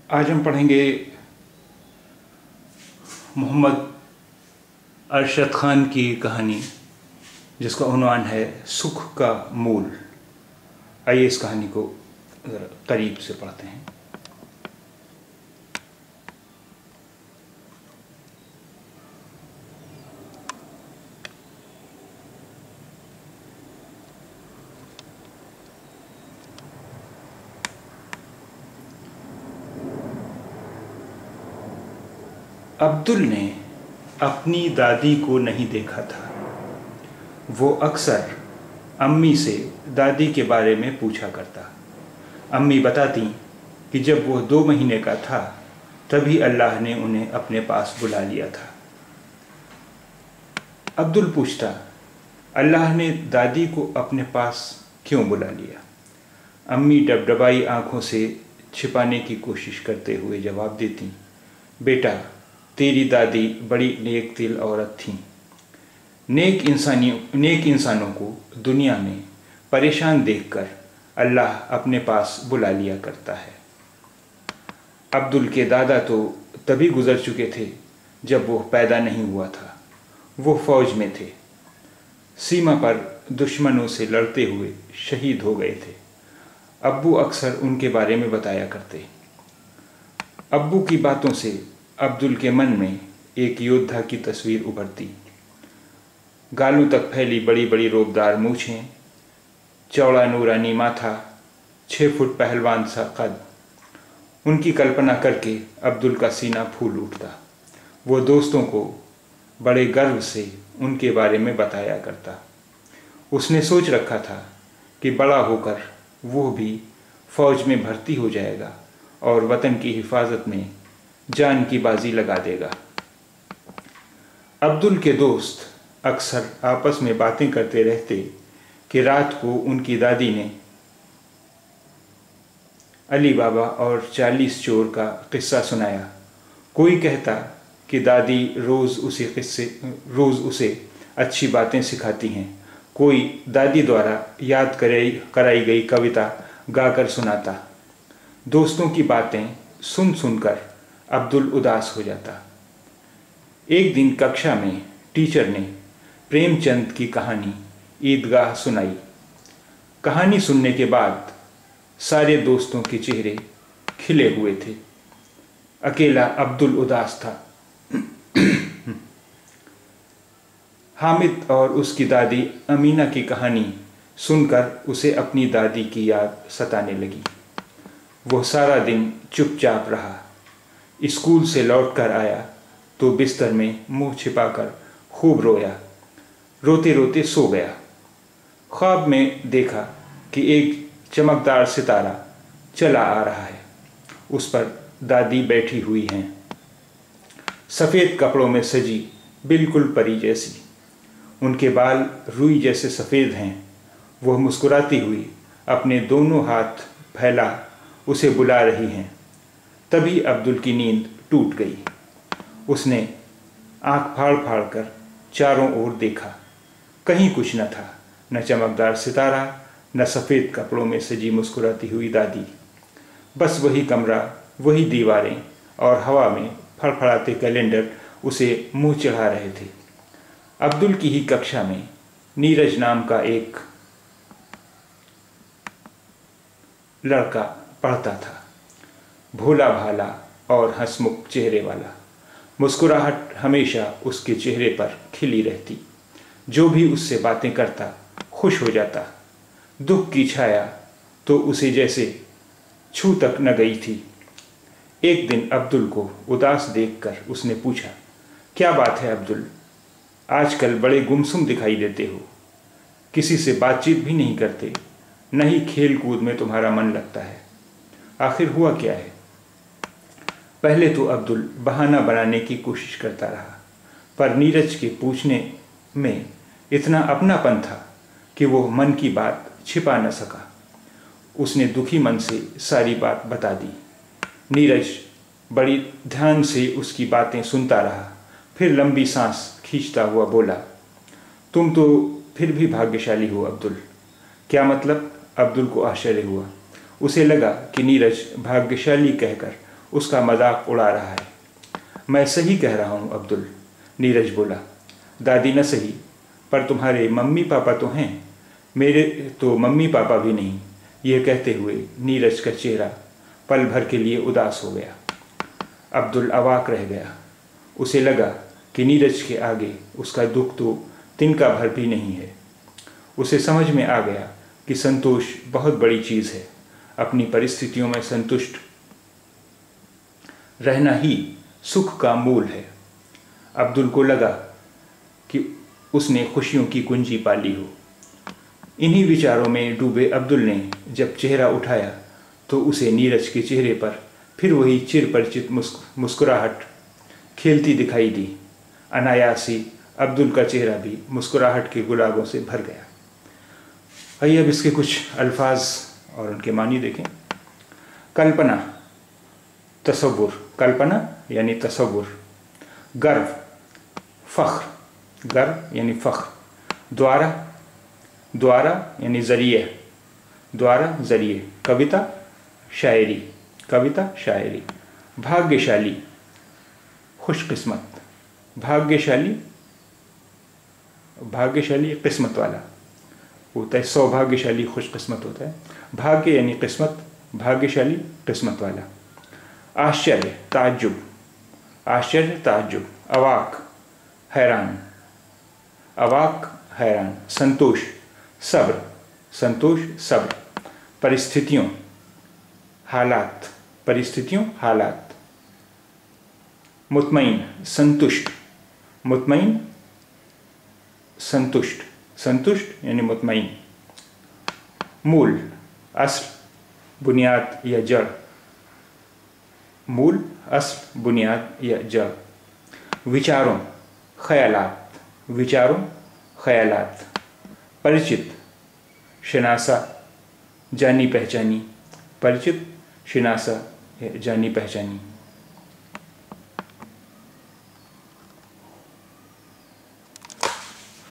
आज हम पढ़ेंगे मोहम्मद अरशद ख़ान की कहानी जिसका उन्वान है सुख का मूल। आइए इस कहानी को ज़रा करीब से पढ़ते हैं। अब्दुल ने अपनी दादी को नहीं देखा था। वो अक्सर अम्मी से दादी के बारे में पूछा करता। अम्मी बताती कि जब वो 2 महीने का था तभी अल्लाह ने उन्हें अपने पास बुला लिया था। अब्दुल पूछता, अल्लाह ने दादी को अपने पास क्यों बुला लिया? अम्मी डबडबाई आंखों से छिपाने की कोशिश करते हुए जवाब देती, बेटा, तेरी दादी बड़ी नेक दिल औरत थीं। नेक इंसानों को दुनिया में परेशान देखकर अल्लाह अपने पास बुला लिया करता है। अब्दुल के दादा तो तभी गुजर चुके थे जब वो पैदा नहीं हुआ था। वो फौज में थे, सीमा पर दुश्मनों से लड़ते हुए शहीद हो गए थे। अब्बू अक्सर उनके बारे में बताया करते। अब्बू की बातों से अब्दुल के मन में एक योद्धा की तस्वीर उभरती। गालों तक फैली बड़ी बड़ी रोबदार मूछें, चौड़ा नूरानी माथा, 6 फुट पहलवान सा कद। उनकी कल्पना करके अब्दुल का सीना फूल उठता। वो दोस्तों को बड़े गर्व से उनके बारे में बताया करता। उसने सोच रखा था कि बड़ा होकर वो भी फौज में भर्ती हो जाएगा और वतन की हिफाजत में जान की बाजी लगा देगा। अब्दुल के दोस्त अक्सर आपस में बातें करते रहते कि रात को उनकी दादी ने अली बाबा और 40 चोर का किस्सा सुनाया। कोई कहता कि दादी रोज़ उसे अच्छी बातें सिखाती हैं। कोई दादी द्वारा याद कराई गई कविता गाकर सुनाता। दोस्तों की बातें सुन सुनकर अब्दुल उदास हो जाता। एक दिन कक्षा में टीचर ने प्रेमचंद की कहानी ईदगाह सुनाई। कहानी सुनने के बाद सारे दोस्तों के चेहरे खिले हुए थे। अकेला अब्दुल उदास था। हामिद और उसकी दादी अमीना की कहानी सुनकर उसे अपनी दादी की याद सताने लगी। वो सारा दिन चुपचाप रहा। स्कूल से लौटकर आया तो बिस्तर में मुंह छिपाकर खूब रोया। रोते रोते सो गया। ख्वाब में देखा कि एक चमकदार सितारा चला आ रहा है। उस पर दादी बैठी हुई हैं, सफ़ेद कपड़ों में सजी, बिल्कुल परी जैसी। उनके बाल रुई जैसे सफ़ेद हैं। वह मुस्कुराती हुई अपने दोनों हाथ फैला उसे बुला रही हैं। तभी अब्दुल की नींद टूट गई। उसने आंख फाड़ फाड़ कर चारों ओर देखा। कहीं कुछ न था, न चमकदार सितारा, न सफ़ेद कपड़ों में सजी मुस्कुराती हुई दादी। बस वही कमरा, वही दीवारें और हवा में फड़फड़ाते कैलेंडर उसे मुंह चढ़ा रहे थे। अब्दुल की ही कक्षा में नीरज नाम का एक लड़का पढ़ता था। भोला भाला और हंसमुख चेहरे वाला। मुस्कुराहट हमेशा उसके चेहरे पर खिली रहती। जो भी उससे बातें करता खुश हो जाता। दुख की छाया तो उसे जैसे छू तक न गई थी। एक दिन अब्दुल को उदास देखकर उसने पूछा, क्या बात है अब्दुल? आजकल बड़े गुमसुम दिखाई देते हो। किसी से बातचीत भी नहीं करते, न ही खेल कूद में तुम्हारा मन लगता है। आखिर हुआ क्या है? पहले तो अब्दुल बहाना बनाने की कोशिश करता रहा, पर नीरज के पूछने में इतना अपनापन था कि वो मन की बात छिपा न सका। उसने दुखी मन से सारी बात बता दी। नीरज बड़ी ध्यान से उसकी बातें सुनता रहा। फिर लंबी सांस खींचता हुआ बोला, तुम तो फिर भी भाग्यशाली हो अब्दुल। क्या मतलब? अब्दुल को आश्चर्य हुआ। उसे लगा कि नीरज भाग्यशाली कहकर उसका मजाक उड़ा रहा है। मैं सही कह रहा हूँ अब्दुल, नीरज बोला। दादी न सही, पर तुम्हारे मम्मी पापा तो हैं, मेरे तो मम्मी पापा भी नहीं। ये कहते हुए नीरज का चेहरा पल भर के लिए उदास हो गया। अब्दुल अवाक रह गया। उसे लगा कि नीरज के आगे उसका दुख तो तिनका भर भी नहीं है। उसे समझ में आ गया कि संतोष बहुत बड़ी चीज़ है। अपनी परिस्थितियों में संतुष्ट रहना ही सुख का मूल है। अब्दुल को लगा कि उसने खुशियों की कुंजी पा ली हो। इन्हीं विचारों में डूबे अब्दुल ने जब चेहरा उठाया तो उसे नीरज के चेहरे पर फिर वही चिर परिचित मुस्कुराहट खेलती दिखाई दी। अनायास ही अब्दुल का चेहरा भी मुस्कुराहट के गुलाबों से भर गया। आइए अब इसके कुछ अल्फाज और उनके मानी देखें। कल्पना, तसव्वुर, कल्पना यानी तसव्वुर। गर्व, फ़ख्र, गर्व यानी फ़ख्र। द्वारा, द्वारा यानी ज़रिए, द्वारा ज़रिए। कविता, शायरी, कविता शायरी। भाग्यशाली, खुशकिस्मत, भाग्यशाली, भाग्यशाली किस्मत वाला होता है, सौभाग्यशाली खुशकिस्मत होता है। भाग्य यानी किस्मत, भाग्यशाली किस्मत वाला। आश्चर्य, ताज्जुब, आश्चर्य ताज्जुब। अवाक, हैरान, अवाक हैरान। संतोष, सब्र, संतोष सब्र। परिस्थितियों, हालात, परिस्थितियों हालात। मुतमईन, संतुष्ट, मुतमईन संतुष्ट, संतुष्ट यानी मुतमईन। मूल, अस्ल, बुनियाद या जड़, मूल, अस्ल, बुनियाद या जड़। विचारों, ख्यालात, विचारों, ख्यालात। परिचित, शनासा, जानी पहचानी, परिचित, शनासा, जानी पहचानी।